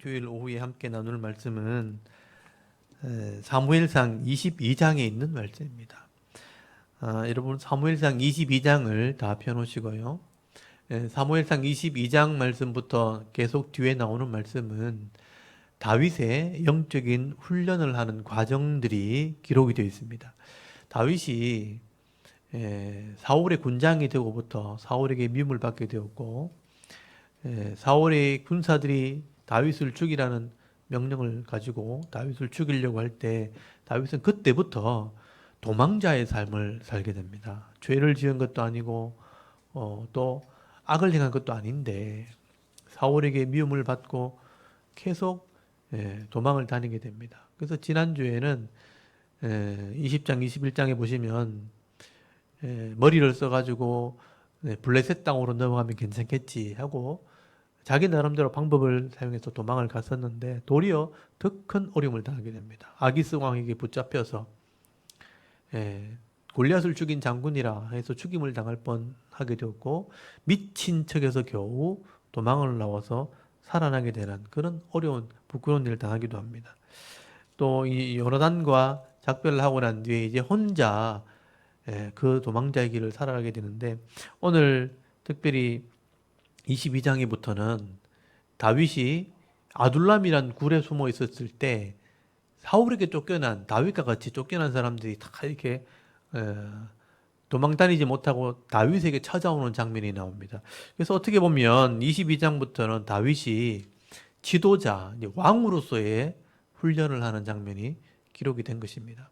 주일 오후에 함께 나눌 말씀은 사무엘상 22장에 있는 말씀입니다. 여러분 사무엘상 22장을 다 펴놓으시고요. 사무엘상 22장 말씀부터 계속 뒤에 나오는 말씀은 다윗의 영적인 훈련을 하는 과정들이 기록이 되어 있습니다. 다윗이 사울의 군장이 되고부터 사울에게 미움을 받게 되었고, 사울의 군사들이 다윗을 죽이라는 명령을 가지고 다윗을 죽이려고 할 때 다윗은 그때부터 도망자의 삶을 살게 됩니다. 죄를 지은 것도 아니고 또 악을 행한 것도 아닌데 사울에게 미움을 받고 계속 도망을 다니게 됩니다. 그래서 지난주에는 20장, 21장에 보시면 머리를 써가지고 블레셋 땅으로 넘어가면 괜찮겠지 하고 자기 나름대로 방법을 사용해서 도망을 갔었는데 도리어 더 큰 어려움을 당하게 됩니다. 아기스 왕에게 붙잡혀서 골리앗을 죽인 장군이라 해서 죽임을 당할 뻔하게 되었고, 미친 척해서 겨우 도망을 나와서 살아나게 되는 그런 어려운 부끄러운 일을 당하기도 합니다. 또 이 요나단과 작별을 하고 난 뒤에 이제 혼자 그 도망자의 길을 살아가게 되는데, 오늘 특별히 22장에부터는 다윗이 아둘람이란 굴에 숨어 있었을 때 사울에게 쫓겨난, 다윗과 같이 쫓겨난 사람들이 다 이렇게 도망 다니지 못하고 다윗에게 찾아오는 장면이 나옵니다. 그래서 어떻게 보면 22장부터는 다윗이 지도자, 왕으로서의 훈련을 하는 장면이 기록이 된 것입니다.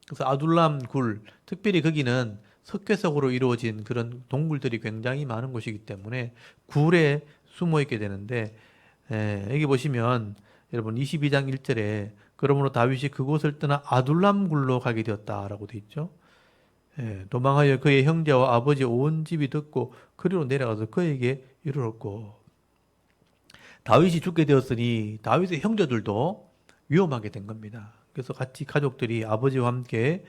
그래서 아둘람 굴, 특별히 거기는 석회석으로 이루어진 그런 동굴들이 굉장히 많은 곳이기 때문에 굴에 숨어 있게 되는데, 여기 보시면 여러분 22장 1절에 그러므로 다윗이 그곳을 떠나 아둘람 굴로 가게 되었다라고 되어 있죠. 도망하여 그의 형제와 아버지 온 집이 듣고 그리로 내려가서 그에게 이르렀고, 다윗이 죽게 되었으니 다윗의 형제들도 위험하게 된 겁니다. 그래서 같이 가족들이 아버지와 함께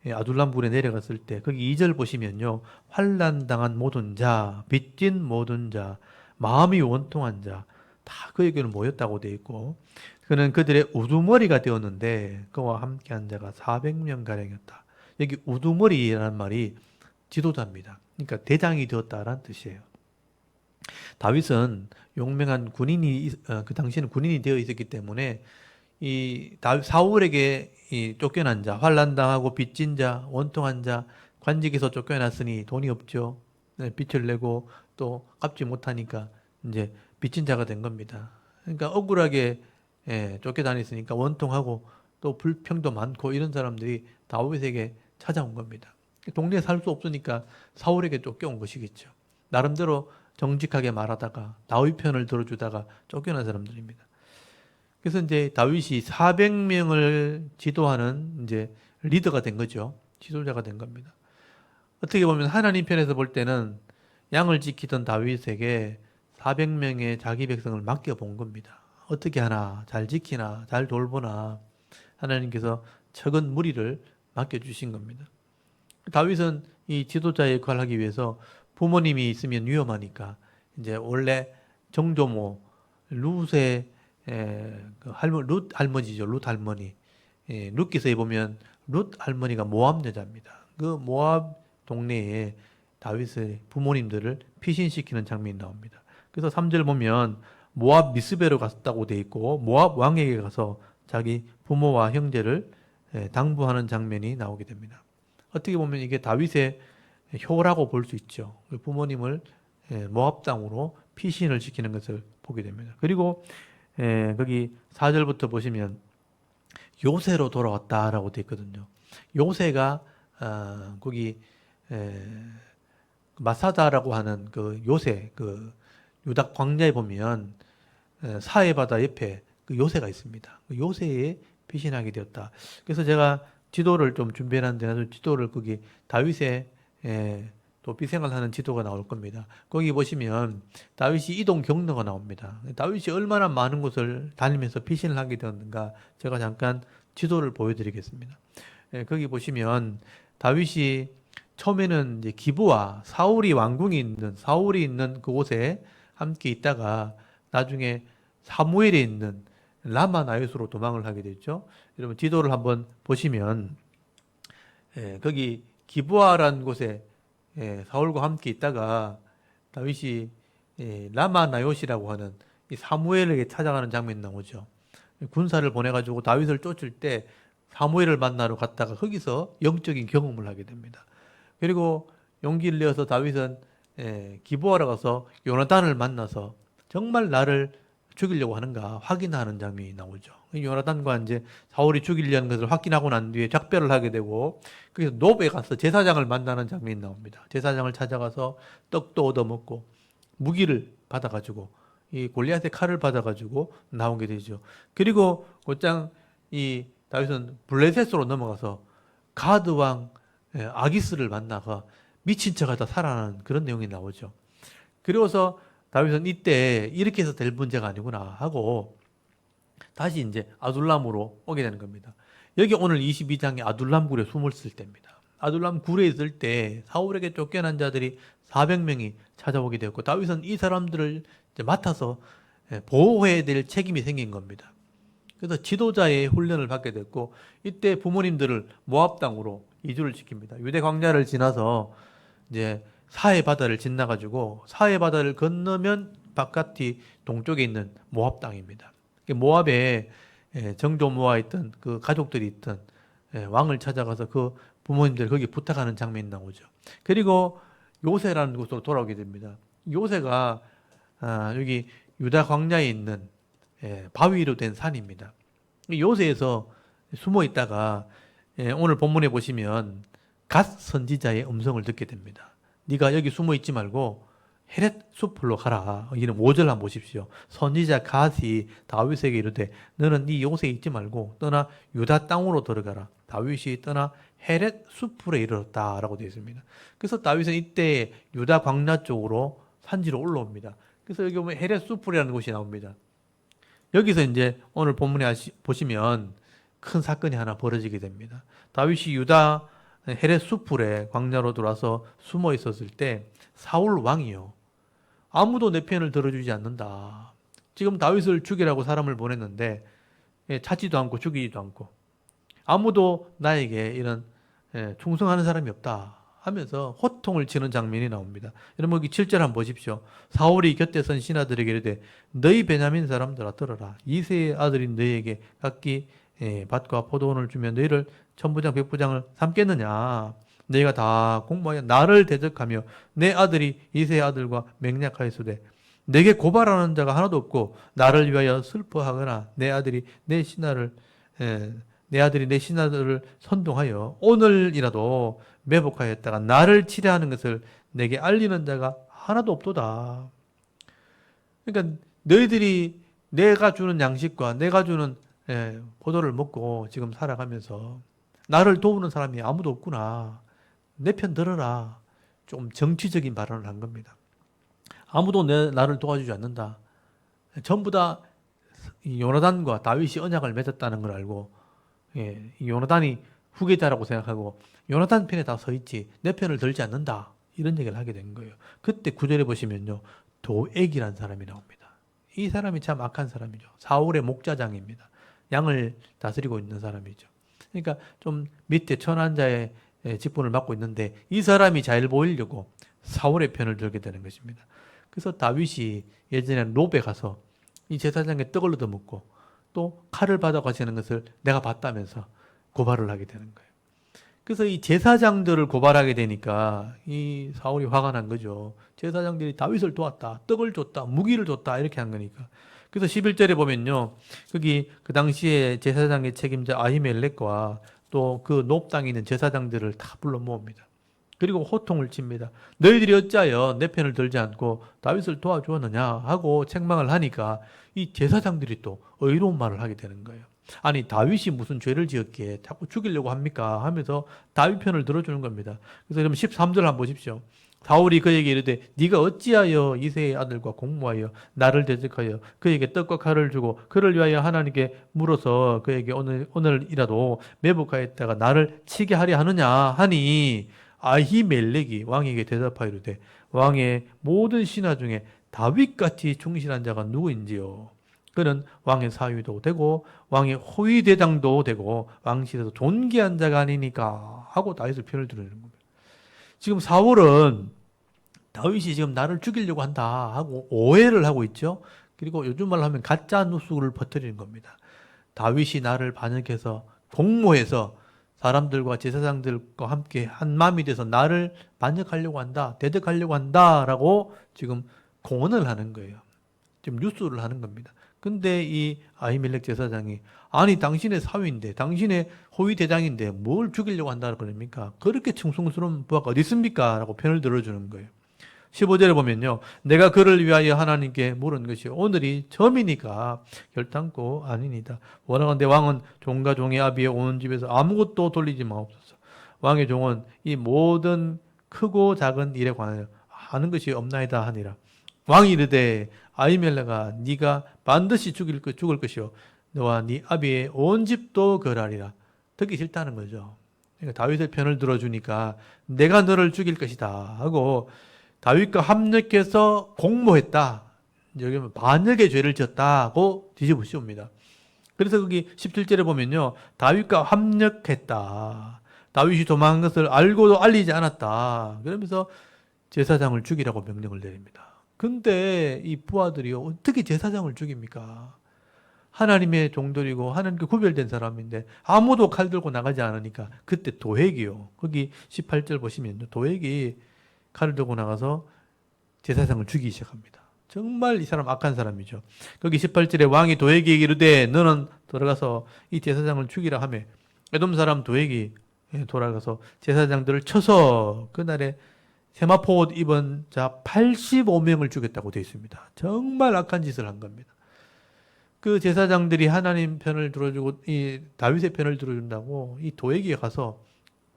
아둘람 굴에 내려갔을 때 거기 2절 보시면요, 환난 당한 모든 자, 빚진 모든 자, 마음이 원통한 자 다 그에게는 모였다고 되어 있고, 그는 그들의 우두머리가 되었는데 그와 함께한 자가 400명 가량이었다. 여기 우두머리라는 말이 지도자입니다. 그러니까 대장이 되었다라는 뜻이에요. 다윗은 용맹한 군인이 그 당시에는 군인이 되어 있었기 때문에 이 사울에게 이 쫓겨난 자, 환난당하고 빚진 자, 원통한 자, 관직에서 쫓겨났으니 돈이 없죠. 빚을 내고 또 갚지 못하니까 이제 빚진 자가 된 겁니다. 그러니까 억울하게 쫓겨다녔으니까 원통하고 또 불평도 많고 이런 사람들이 다윗에게 찾아온 겁니다. 동네에 살 수 없으니까 사울에게 쫓겨온 것이겠죠. 나름대로 정직하게 말하다가 다윗 편을 들어주다가 쫓겨난 사람들입니다. 그래서 이제 다윗이 400명을 지도하는 이제 리더가 된 거죠. 지도자가 된 겁니다. 어떻게 보면 하나님 편에서 볼 때는 양을 지키던 다윗에게 400명의 자기 백성을 맡겨본 겁니다. 어떻게 하나, 잘 지키나, 잘 돌보나 하나님께서 적은 무리를 맡겨주신 겁니다. 다윗은 이 지도자 역할을 하기 위해서 부모님이 있으면 위험하니까 이제 원래 정조모 룻의 룻 할머니죠. 룻 할머니. 룻기서에 보면 룻 할머니가 모압 여자입니다. 그 모압 동네에 다윗의 부모님들을 피신시키는 장면이 나옵니다. 그래서 3절 보면 모압 미스베로 갔다고 돼 있고 모압 왕에게 가서 자기 부모와 형제를 당부하는 장면이 나오게 됩니다. 어떻게 보면 이게 다윗의 효라고 볼 수 있죠. 부모님을 모압 땅으로 피신을 시키는 것을 보게 됩니다. 그리고 거기 4절부터 보시면 요새로 돌아왔다라고 되어 있거든요. 요새가 거기 마사다라고 하는 그 요새, 그 유다 광야에 보면 사해 바다 옆에 그 요새가 있습니다. 그 요새에 피신하게 되었다. 그래서 제가 지도를 좀 준비해놨는데 나중에 지도를 거기 다윗의 도피 생활하는 지도가 나올 겁니다. 거기 보시면 다윗이 이동 경로가 나옵니다. 다윗이 얼마나 많은 곳을 다니면서 피신을 하게 되었는가 제가 잠깐 지도를 보여드리겠습니다. 거기 보시면 다윗이 처음에는 이제 기브와 사울이 있는 그곳에 함께 있다가 나중에 사무엘에 있는 라마 나요스로 도망을 하게 됐죠. 여러분 지도를 한번 보시면 거기 기브아라는 곳에 사울과 함께 있다가 다윗이 라마 나요시라고 하는 이 사무엘에게 찾아가는 장면이 나오죠. 군사를 보내가지고 다윗을 쫓을 때 사무엘을 만나러 갔다가 거기서 영적인 경험을 하게 됩니다. 그리고 용기를 내어서 다윗은 기브아로 가서 요나단을 만나서 정말 나를 죽이려고 하는가 확인하는 장면이 나오죠. 요나단과 이제 사울이 죽이려는 것을 확인하고 난 뒤에 작별을 하게 되고, 그래서 노베 가서 제사장을 만나는 장면이 나옵니다. 제사장을 찾아가서 떡도 얻어먹고 무기를 받아가지고 이 골리앗의 칼을 받아가지고 나오게 되죠. 그리고 곧장 이 다윗은 블레셋으로 넘어가서 가드 왕 아기스를 만나가 미친 척하다 살아나는 그런 내용이 나오죠. 그리고서 다윗은 이때 이렇게 해서 될 문제가 아니구나 하고 다시 이제 아둘람으로 오게 되는 겁니다. 여기 오늘 22장에 아둘람 굴에 숨을 쓸 때입니다. 아둘람 굴에 있을 때 사울에게 쫓겨난 자들이 400명이 찾아오게 되었고, 다윗은 이 사람들을 이제 맡아서 보호해야 될 책임이 생긴 겁니다. 그래서 지도자의 훈련을 받게 됐고, 이때 부모님들을 모압 땅으로 이주를 시킵니다. 유대 광야를 지나서 이제 사해 바다를 지나가지고 사해 바다를 건너면 바깥이 동쪽에 있는 모압 땅입니다. 모압에 정조 모아 있던 그 가족들이 있던 왕을 찾아가서 그 부모님들 거기 부탁하는 장면이 나오죠. 그리고 요새라는 곳으로 돌아오게 됩니다. 요새가 여기 유다 광야에 있는 바위로 된 산입니다. 요새에서 숨어 있다가 오늘 본문에 보시면 갓 선지자의 음성을 듣게 됩니다. 네가 여기 숨어 있지 말고 헤렛 숲으로 가라. 이는 5절 한번 보십시오. 선지자 갓이 다윗에게 이르되 너는 네 요새에 있지 말고 떠나 유다 땅으로 들어가라. 다윗이 떠나 헤렛 숲으로 이르렀다라고 되어 있습니다. 그래서 다윗은 이때 유다 광야 쪽으로 산지로 올라옵니다. 그래서 여기 보면 헤렛 숲이라는 곳이 나옵니다. 여기서 이제 오늘 본문에 보시면 큰 사건이 하나 벌어지게 됩니다. 다윗이 유다 헤렛 숲에 광야로 들어와서 숨어 있었을 때 사울 왕이요, 아무도 내 편을 들어주지 않는다. 지금 다윗을 죽이라고 사람을 보냈는데 찾지도 않고 죽이지도 않고 아무도 나에게 이런 충성하는 사람이 없다 하면서 호통을 치는 장면이 나옵니다. 여러분 여기 7절 한번 보십시오. 사울이 곁에 선 신하들에게 이르되 너희 베냐민 사람들아 들어라. 이새의 아들인 너희에게 각기 밭과 포도원을 주며 너희를 천부장 백부장을 삼겠느냐. 너희가 다 공모하여 나를 대적하며 내 아들이 이새의 아들과 맹약하였으되 내게 고발하는 자가 하나도 없고 나를 위하여 슬퍼하거나 내 아들이 내 신하들을 선동하여 오늘이라도 매복하였다가 나를 치려하는 것을 내게 알리는 자가 하나도 없도다. 그러니까 너희들이 내가 주는 양식과 내가 주는 포도를 먹고 지금 살아가면서 나를 도우는 사람이 아무도 없구나. 내 편 들어라. 좀 정치적인 발언을 한 겁니다. 아무도 나를 도와주지 않는다. 전부 다 요나단과 다윗이 언약을 맺었다는 걸 알고 요나단이 후계자라고 생각하고 요나단 편에 다 서 있지 내 편을 들지 않는다. 이런 얘기를 하게 된 거예요. 그때 9절에 보시면요. 도액이라는 사람이 나옵니다. 이 사람이 참 악한 사람이죠. 사울의 목자장입니다. 양을 다스리고 있는 사람이죠. 그러니까 좀 밑에 천한자의 직분을 맡고 있는데 이 사람이 잘 보이려고 사울의 편을 들게 되는 것입니다. 그래서 다윗이 예전에 노베 가서 이 제사장의 떡을 얻어먹고 또 칼을 받아가시는 것을 내가 봤다면서 고발을 하게 되는 거예요. 그래서 이 제사장들을 고발하게 되니까 이 사울이 화가 난 거죠. 제사장들이 다윗을 도왔다, 떡을 줬다, 무기를 줬다 이렇게 한 거니까. 그래서 11절에 보면요. 거기 그 당시에 제사장의 책임자 아히멜렉과 또 그 높 땅에 있는 제사장들을 다 불러 모읍니다. 그리고 호통을 칩니다. 너희들이 어찌하여 내 편을 들지 않고 다윗을 도와주었느냐 하고 책망을 하니까 이 제사장들이 또 의로운 말을 하게 되는 거예요. 아니 다윗이 무슨 죄를 지었기에 자꾸 죽이려고 합니까? 하면서 다윗 편을 들어주는 겁니다. 그래서 여러분 13절 한번 보십시오. 사울이 그에게 이르되 네가 어찌하여 이새의 아들과 공모하여 나를 대적하여 그에게 떡과 칼을 주고 그를 위하여 하나님께 물어서 그에게 오늘이라도 매복하였다가 나를 치게 하려 하느냐 하니 아히멜렉이 왕에게 대답하여 이르되 왕의 모든 신하 중에 다윗같이 충실한 자가 누구인지요. 그는 왕의 사위도 되고 왕의 호위대장도 되고 왕실에서 존귀한 자가 아니니까 하고 다윗을 편을 들어주는 겁니다. 지금 사울은 다윗이 지금 나를 죽이려고 한다 하고 오해를 하고 있죠. 그리고 요즘 말로 하면 가짜 뉴스를 퍼뜨리는 겁니다. 다윗이 나를 반역해서 공모해서 사람들과 제사장들과 함께 한 마음이 돼서 나를 반역하려고 한다, 대적하려고 한다라고 지금 공언을 하는 거예요. 지금 뉴스를 하는 겁니다. 근데 이 아히멜렉 제사장이 아니 당신의 사위인데 당신의 호위 대장인데 뭘 죽이려고 한다 그럽니까? 그렇게 충성스러운 부하가 어디 있습니까? 라고 편을 들어주는 거예요. 15절에 보면요. 내가 그를 위하여 하나님께 물은 것이 오늘이 점이니까 결단코 아니니다. 원하건대 왕은 종과 종의 아비의 온 집에서 아무것도 돌리지 마옵소서. 왕의 종은 이 모든 크고 작은 일에 관하여 하는 것이 없나이다 하니라. 왕이 이르되 아히멜렉아 네가 반드시 죽을 것이요 너와 네 아비의 온 집도 그러하리라. 듣기 싫다는 거죠. 그러니까 다윗의 편을 들어주니까 내가 너를 죽일 것이다 하고 다윗과 합력해서 공모했다. 여기 반역의 죄를 지었다고 뒤집어 씌웁니다. 그래서 거기 17절에 보면요. 다윗과 합력했다. 다윗이 도망한 것을 알고도 알리지 않았다. 그러면서 제사장을 죽이라고 명령을 내립니다. 근데 이 부하들이요. 어떻게 제사장을 죽입니까? 하나님의 종들이고 하나님께 구별된 사람인데 아무도 칼 들고 나가지 않으니까 그때 도액이요. 거기 18절 보시면요. 도액이 칼을 들고 나가서 제사장을 죽이기 시작합니다. 정말 이 사람 악한 사람이죠. 거기 18절에 왕이 도액에게 이르되 너는 돌아가서 이 제사장을 죽이라 하며 에돔 사람 도액이 돌아가서 제사장들을 쳐서 그날에 세마포 옷 입은 자 85명을 죽였다고 되어 있습니다. 정말 악한 짓을 한 겁니다. 그 제사장들이 하나님 편을 들어주고 이 다윗의 편을 들어준다고 이 도액에 가서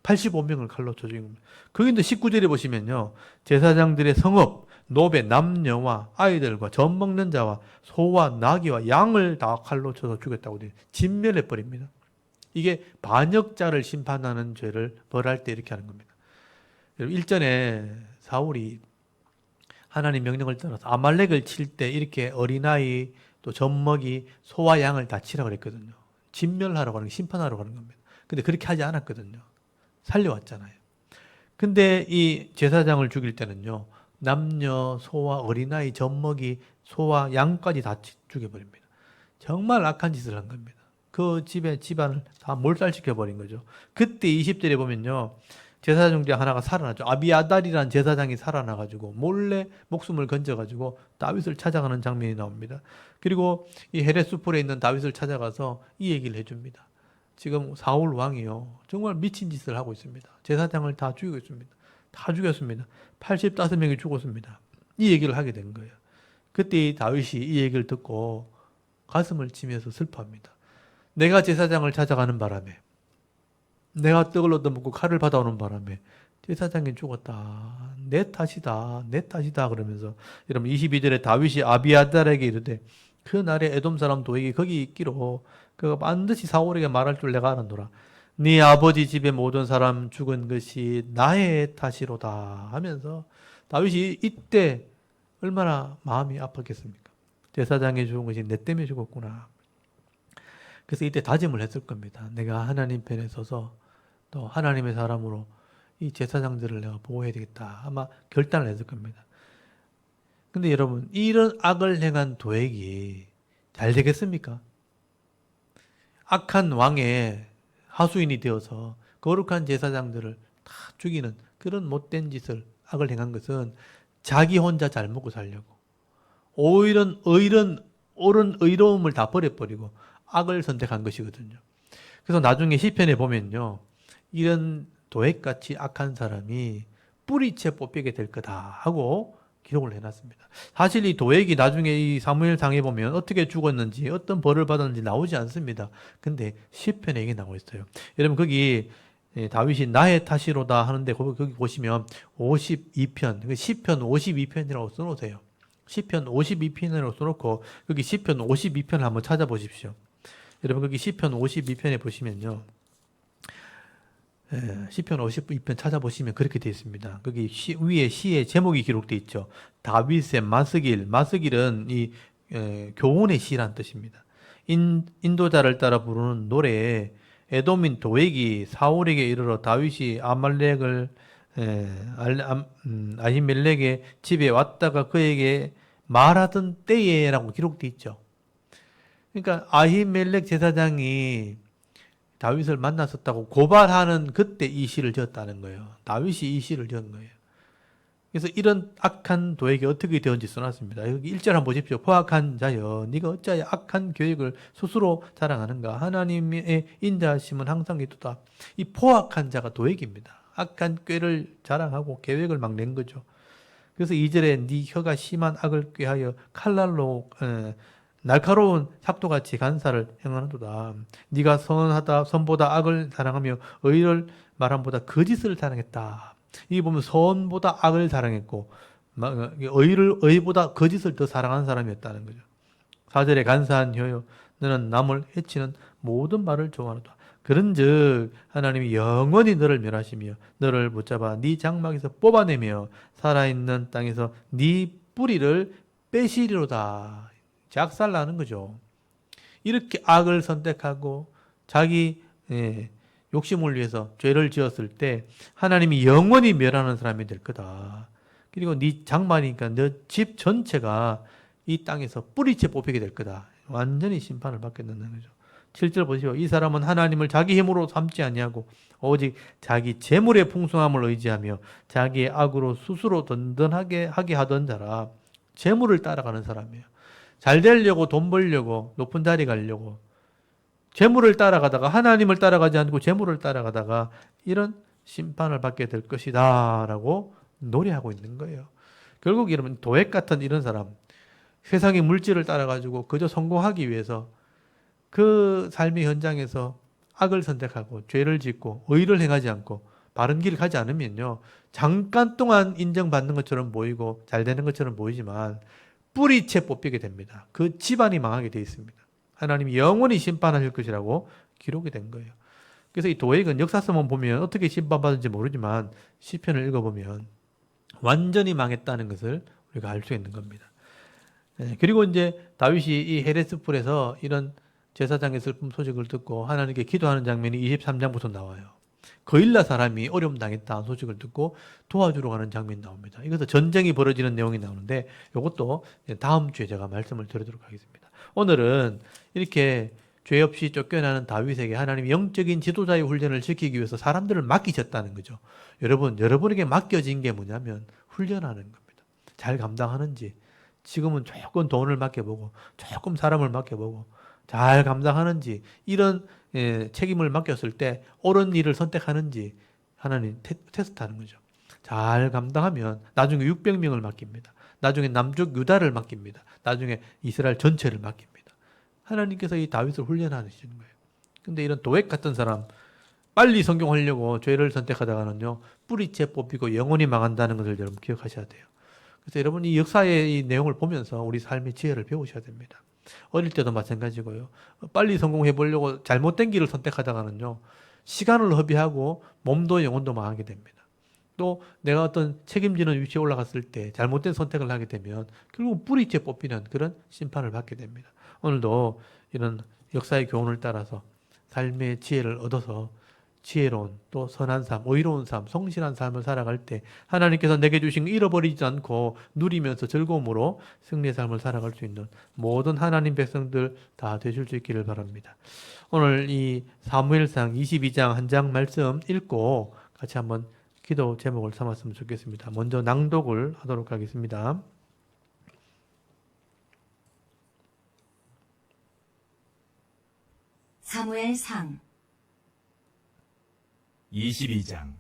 85명을 칼로 쳐 죽인 겁니다. 거기도 19절에 보시면요. 제사장들의 성읍, 노베, 남녀와 아이들과 젖 먹는 자와 소와 나귀와 양을 다 칼로 쳐서 죽였다고 돼요. 진멸해버립니다. 이게 반역자를 심판하는 죄를 벌할 때 이렇게 하는 겁니다. 일전에 사울이 하나님 명령을 따라서 아말렉을 칠 때 이렇게 어린아이 또 젖먹이 소와 양을 다 치라고 그랬거든요. 진멸하라고 하는 심판하라고 하는 겁니다. 근데 그렇게 하지 않았거든요. 살려왔잖아요. 근데 이 제사장을 죽일 때는요. 남녀, 소와 어린아이, 젖먹이, 소와 양까지 다 죽여버립니다. 정말 악한 짓을 한 겁니다. 그 집의 집안을 다 몰살시켜버린 거죠. 그때 20절에 보면요. 제사장 중에 하나가 살아나죠. 아비아달이라는 제사장이 살아나가지고 몰래 목숨을 건져가지고 다윗을 찾아가는 장면이 나옵니다. 그리고 이 헤레스폴에 있는 다윗을 찾아가서 이 얘기를 해줍니다. 지금 사울 왕이요. 정말 미친 짓을 하고 있습니다. 제사장을 다 죽이고 있습니다. 다 죽였습니다. 85명이 죽었습니다. 이 얘기를 하게 된 거예요. 그때 다윗이 이 얘기를 듣고 가슴을 치면서 슬퍼합니다. 내가 제사장을 찾아가는 바람에 내가 떡을 얻어먹고 칼을 받아오는 바람에 제사장이 죽었다. 내 탓이다. 내 탓이다. 그러면서 여러분 22절에 다윗이 아비아달에게 이르되 그 날에 에돔 사람 도액이 거기 있기로 그가 반드시 사울에게 말할 줄 내가 알았노라. 네 아버지 집의 모든 사람 죽은 것이 나의 탓이로다 하면서 다윗이 이때 얼마나 마음이 아팠겠습니까? 제사장이 죽은 것이 내 때문에 죽었구나. 그래서 이때 다짐을 했을 겁니다. 내가 하나님 편에 서서 또 하나님의 사람으로 이 제사장들을 내가 보호해야 되겠다. 아마 결단을 했을 겁니다. 근데 여러분 이런 악을 행한 도액이 잘 되겠습니까? 악한 왕의 하수인이 되어서 거룩한 제사장들을 다 죽이는 그런 못된 짓을 악을 행한 것은 자기 혼자 잘 먹고 살려고 오히려 옳은 의로움을 다 버려버리고 악을 선택한 것이거든요. 그래서 나중에 시편에 보면요. 이런 도액같이 악한 사람이 뿌리채 뽑히게 될 거다 하고 기록을 해놨습니다. 사실 이 도액이 나중에 이 사무엘상에 보면 어떻게 죽었는지 어떤 벌을 받았는지 나오지 않습니다. 근데 시편에 이게 나오고 있어요. 여러분 거기 다윗이 나의 탓이로다 하는데 거기 보시면 52편, 시편 52편이라고 써놓으세요. 시편 52편이라고 써놓고 여기 시편 52편을 한번 찾아보십시오. 여러분 거기 시편 52편에 보시면요. 시편 52편 찾아보시면 그렇게 되어 있습니다. 거기 위에 시의 제목이 기록되어 있죠. 다윗의 마스길. 마스길은 이 교훈의 시란 뜻입니다. 인도자를 따라 부르는 노래에 에돔인 도액이 사울에게 이르러 다윗이 아히멜렉의 집에 왔다가 그에게 말하던 때에라고 기록되어 있죠. 그러니까 아히멜렉 제사장이 다윗을 만났었다고 고발하는 그때 이 시를 지었다는 거예요. 다윗이 이 시를 지은 거예요. 그래서 이런 악한 도액이 어떻게 되었는지 써놨습니다. 여기 1절 한번 보십시오. 포악한 자여, 네가 어찌하여 악한 계획을 스스로 자랑하는가? 하나님의 인자하심은 항상 있도다. 이 포악한 자가 도액입니다. 악한 꾀를 자랑하고 계획을 막 낸 거죠. 그래서 2절에 네 혀가 심한 악을 꾀하여 칼날로 날카로운 삭도같이 간사를 행하는도다. 네가 선보다 악을 자랑하며 의를 말함보다 거짓을 자랑했다. 이 보면 선보다 악을 자랑했고 의보다 거짓을 더 사랑한 사람이었다는 거죠. 4절에 간사한 혀요 너는 남을 해치는 모든 말을 좋아하노다. 그런즉 하나님이 영원히 너를 멸하시며 너를 붙잡아 네 장막에서 뽑아내며 살아있는 땅에서 네 뿌리를 빼시리로다. 작살나는 거죠. 이렇게 악을 선택하고 자기 욕심을 위해서 죄를 지었을 때 하나님이 영원히 멸하는 사람이 될 거다. 그리고 네 장막이니까 너 집 전체가 이 땅에서 뿌리채 뽑히게 될 거다. 완전히 심판을 받게 된다는 거죠. 7절 보시오. 이 사람은 하나님을 자기 힘으로 삼지 아니하고 오직 자기 재물의 풍성함을 의지하며 자기의 악으로 스스로 든든하게 하게 하던 자라. 재물을 따라가는 사람이에요. 잘 되려고 돈 벌려고 높은 자리 가려고 재물을 따라가다가 하나님을 따라가지 않고 재물을 따라가다가 이런 심판을 받게 될 것이다 라고 노래하고 있는 거예요. 결국 여러분 도액 같은 이런 사람 세상의 물질을 따라가지고 그저 성공하기 위해서 그 삶의 현장에서 악을 선택하고 죄를 짓고 의를 행하지 않고 바른 길을 가지 않으면요 잠깐 동안 인정받는 것처럼 보이고 잘 되는 것처럼 보이지만 뿌리채 뽑히게 됩니다. 그 집안이 망하게 되어 있습니다. 하나님이 영원히 심판하실 것이라고 기록이 된 거예요. 그래서 이 도액은 역사서만 보면 어떻게 심판받은지 모르지만 시편을 읽어보면 완전히 망했다는 것을 우리가 알 수 있는 겁니다. 그리고 이제 다윗이 이 헤레스풀에서 이런 제사장의 슬픔 소식을 듣고 하나님께 기도하는 장면이 23장부터 나와요. 거일라 사람이 어려움 당했다는 소식을 듣고 도와주러 가는 장면이 나옵니다. 이것은 전쟁이 벌어지는 내용이 나오는데 이것도 다음 주에 제가 말씀을 드리도록 하겠습니다. 오늘은 이렇게 죄 없이 쫓겨나는 다윗에게 하나님이 영적인 지도자의 훈련을 지키기 위해서 사람들을 맡기셨다는 거죠. 여러분에게 맡겨진 게 뭐냐면 훈련하는 겁니다. 잘 감당하는지, 지금은 조금 돈을 맡겨보고 조금 사람을 맡겨보고 잘 감당하는지 이런 책임을 맡겼을 때 옳은 일을 선택하는지 하나님 테스트하는 거죠. 잘 감당하면 나중에 600명을 맡깁니다. 나중에 남쪽 유다를 맡깁니다. 나중에 이스라엘 전체를 맡깁니다. 하나님께서 이 다윗을 훈련하시는 거예요. 근데 이런 도액 같은 사람 빨리 성공하려고 죄를 선택하다가는요 뿌리채 뽑히고 영원히 망한다는 것을 여러분 기억하셔야 돼요. 그래서 여러분 이 역사의 이 내용을 보면서 우리 삶의 지혜를 배우셔야 됩니다. 어릴 때도 마찬가지고요. 빨리 성공해 보려고 잘못된 길을 선택하다가는요. 시간을 허비하고 몸도 영혼도 망하게 됩니다. 또 내가 어떤 책임지는 위치에 올라갔을 때 잘못된 선택을 하게 되면 결국 뿌리째 뽑히는 그런 심판을 받게 됩니다. 오늘도 이런 역사의 교훈을 따라서 삶의 지혜를 얻어서 지혜로운 또 선한 삶, 의로운 삶, 성실한 삶을 살아갈 때 하나님께서 내게 주신 거 잃어버리지 않고 누리면서 즐거움으로 승리의 삶을 살아갈 수 있는 모든 하나님 백성들 다 되실 수 있기를 바랍니다. 오늘 이 사무엘상 22장 한 장 말씀 읽고 같이 한번 기도 제목을 삼았으면 좋겠습니다. 먼저 낭독을 하도록 하겠습니다. 사무엘상 22장.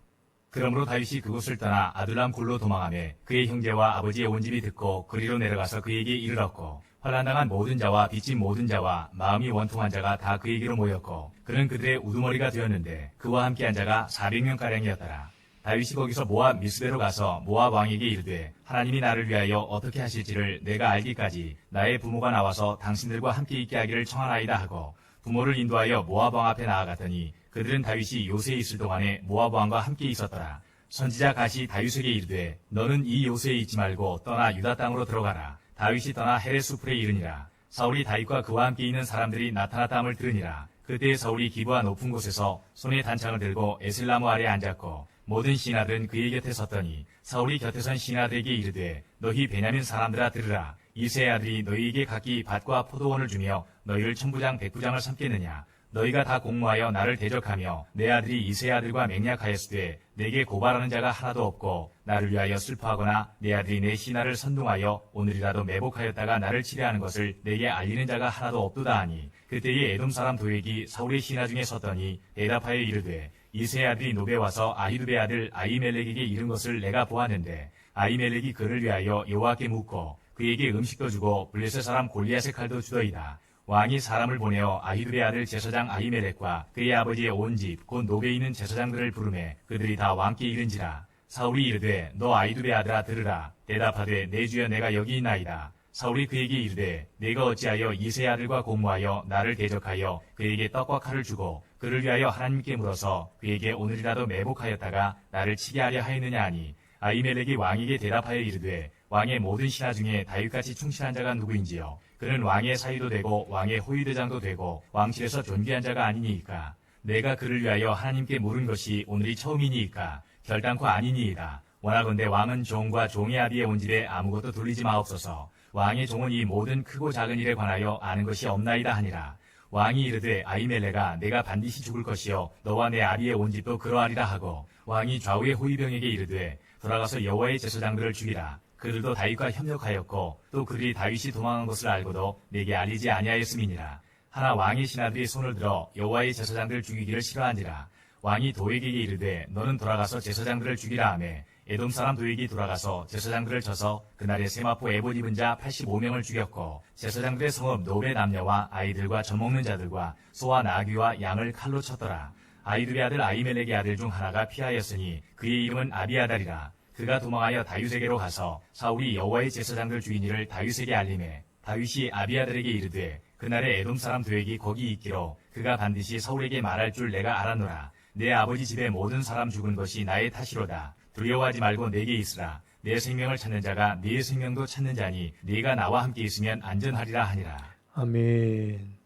그러므로 다윗이 그곳을 떠나 아둘람 굴로 도망하며 그의 형제와 아버지의 온 집이 듣고 그리로 내려가서 그에게 이르렀고 환난당한 모든 자와 빚진 모든 자와 마음이 원통한 자가 다 그에게로 모였고 그는 그들의 우두머리가 되었는데 그와 함께한 자가 400명가량이었더라. 다윗이 거기서 모압 미스베로 가서 모압 왕에게 이르되 하나님이 나를 위하여 어떻게 하실지를 내가 알기까지 나의 부모가 나와서 당신들과 함께 있게 하기를 청하나이다 하고 부모를 인도하여 모압 왕 앞에 나아갔더니 그들은 다윗이 요새에 있을 동안에 모압 왕과 함께 있었더라. 선지자 갓이 다윗에게 이르되 너는 이 요새에 있지 말고 떠나 유다 땅으로 들어가라. 다윗이 떠나 헤레수풀에 이르니라. 사울이 다윗과 그와 함께 있는 사람들이 나타났다함을 들으니라. 그때 사울이 기브아 높은 곳에서 손에 단창을 들고 에슬나무 아래 앉았고 모든 신하들은 그의 곁에 섰더니 사울이 곁에 선 신하들에게 이르되 너희 베냐민 사람들아 들으라. 이새의 아들이 너희에게 각기 밭과 포도원을 주며 너희를 천부장 백부장을 삼겠느냐. 너희가 다 공모하여 나를 대적하며 내 아들이 이새의 아들과 맹약하였으되 내게 고발하는 자가 하나도 없고 나를 위하여 슬퍼하거나 내 아들이 내 신하를 선동하여 오늘이라도 매복하였다가 나를 치려하는 것을 내게 알리는 자가 하나도 없도다 하니 그때에 에돔 사람 도액이 사울의 신하 중에 섰더니 대답하여 이르되 이새의 아들이 노베 와서 아히두베 아들 아히멜렉에게 이른 것을 내가 보았는데 아히멜렉이 그를 위하여 여호와께 묻고 그에게 음식도 주고 블레셋 사람 골리앗의 칼도 주더이다. 왕이 사람을 보내어 아히두베 아들 제사장 아히멜렉과 그의 아버지의 온 집 곧 노베에 있는 제사장들을 부르매 그들이 다 왕께 이른지라. 사울이 이르되 너 아히두베 아들아 들으라. 대답하되 내 주여 내가 여기 있나이다. 사울이 그에게 이르되 내가 어찌하여 이새의 아들과 공모하여 나를 대적하여 그에게 떡과 칼을 주고 그를 위하여 하나님께 물어서 그에게 오늘이라도 매복하였다가 나를 치게 하려 하였느냐 하니 아히멜렉이 왕에게 대답하여 이르되 왕의 모든 신하 중에 다윗같이 충실한 자가 누구인지요. 그는 왕의 사위도 되고 왕의 호위대장도 되고 왕실에서 존귀한 자가 아니니이까. 내가 그를 위하여 하나님께 물은 것이 오늘이 처음이니이까. 결단코 아니니이다. 원하건대 왕은 종과 종의 아비의 온 집에 아무것도 돌리지 마옵소서. 왕의 종은 이 모든 크고 작은 일에 관하여 아는 것이 없나이다 하니라. 왕이 이르되 아히멜렉아 내가 반드시 죽을 것이요 너와 내 아비의 온 집도 그러하리라 하고 왕이 좌우의 호위병에게 이르되 돌아가서 여호와의 제사장들을 죽이라. 그들도 다윗과 협력하였고 또 그들이 다윗이 도망한 것을 알고도 내게 알리지 아니하였음이니라. 하나 왕의 신하들이 손을 들어 여호와의 제사장들을 죽이기를 싫어한지라. 왕이 도액에게 이르되 너는 돌아가서 제사장들을 죽이라 하매 에돔 사람 도액이 돌아가서 제사장들을 쳐서 그날에 세마포 에봇 입은 자 85명을 죽였고 제사장들의 성읍 노베 남녀와 아이들과 젖먹는 자들과 소와 나귀와 양을 칼로 쳤더라. 아히두베 아들 아히멜렉의 아들 중 하나가 피하였으니 그의 이름은 아비아달이라. 그가 도망하여 다윗에게로 가서 사울이 여호와의 제사장들 죽인 일을 다윗에게 알리매 다윗이 아비아달에게 이르되 그날에 에돔 사람 도액이 거기 있기로 그가 반드시 사울에게 말할 줄 내가 알았노라. 내 아버지 집의 모든 사람 죽은 것이 나의 탓이로다. 두려워하지 말고 내게 있으라. 내 생명을 찾는 자가 네 생명도 찾는 자니 네가 나와 함께 있으면 안전하리라 하니라. 아멘.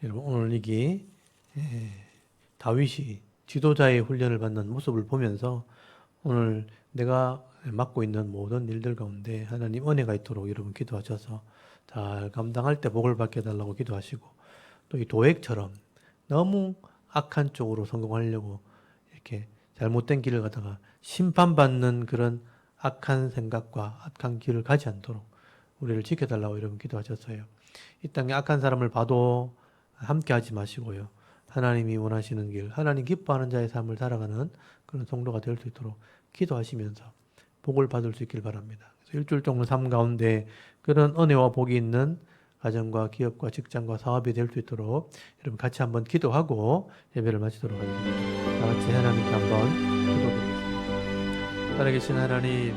여러분 오늘 이게 다윗이 지도자의 훈련을 받는 모습을 보면서 오늘 내가 맡고 있는 모든 일들 가운데 하나님 은혜가 있도록 여러분 기도하셔서 잘 감당할 때 복을 받게 해달라고 기도하시고 또 이 도액처럼 너무 악한 쪽으로 성공하려고 이렇게 잘못된 길을 가다가 심판받는 그런 악한 생각과 악한 길을 가지 않도록 우리를 지켜달라고 여러분 기도하셨어요. 이 땅에 악한 사람을 봐도 함께 하지 마시고요. 하나님이 원하시는 길, 하나님 기뻐하는 자의 삶을 살아가는 그런 성도가 될 수 있도록 기도하시면서 복을 받을 수 있길 바랍니다. 그래서 일주일 동안 삶 가운데 그런 은혜와 복이 있는 가정과 기업과 직장과 사업이 될 수 있도록 여러분 같이 한번 기도하고 예배를 마치도록 하겠습니다. 다 같이 하나님께 한번 기도드리겠습니다. 살아계신 하나님,